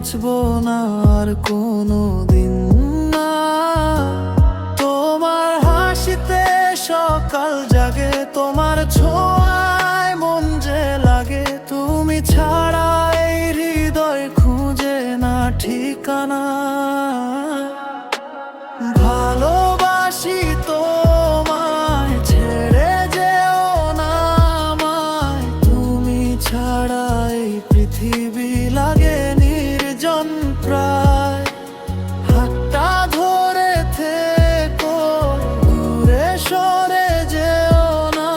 বাঁচবো না আর কোনো দিন না। তোমার হাসিতে সকাল জাগে, তোমার ছোঁয়ায় মন যে লাগে। তুমি ছাড়া এই হৃদয় খুঁজে না ঠিকানা। ভালোবাসি তোমায়, ছেড়ে যেও না আমায়। তুমি ছাড়া এই পৃথিবী লাগে নির্জন প্রায়। হাতটা ধরে থেকো, দূরে সরে যেও না।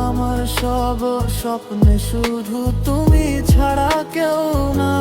আমার সব স্বপ্নে শুধু তুমি ছাড়া কেউ না।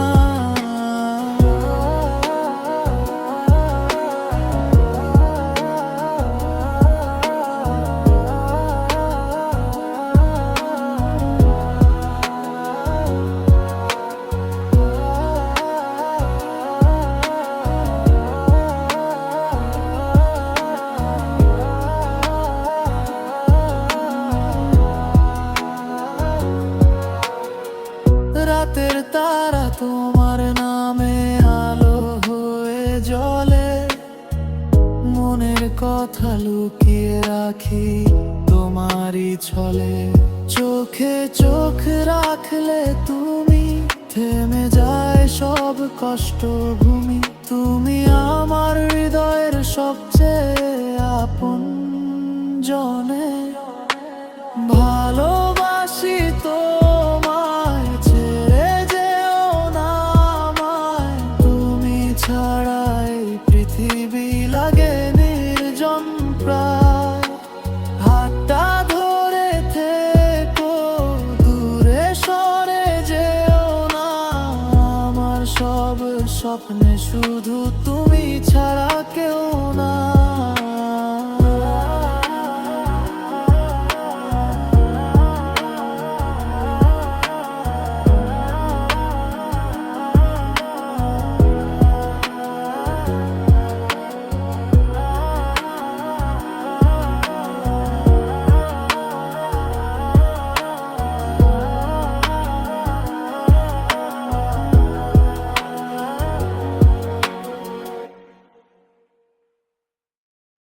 রাতের তারা তোমার নামে আলো হয়ে জ্বলে। মনের কথা লুকিয়ে রাখি তোমারই ছলে। চোখে চোখ রাখলে তুমি, থেমে যায় সব কষ্ট ভূমি। তুমি আমার হৃদয়ের সবচেয়ে আপন জনে। ভালোবাসি তোমায়, ছেড়ে যেও না আমায়। তুমি ছাড়া এই পৃথিবী লাগে নির্জন প্রায়। হাতটা ধরে থেকো, দূরে সরে যেও না। আমার সব স্বপ্নে শুধু তুমি ছাড়া কেউ না।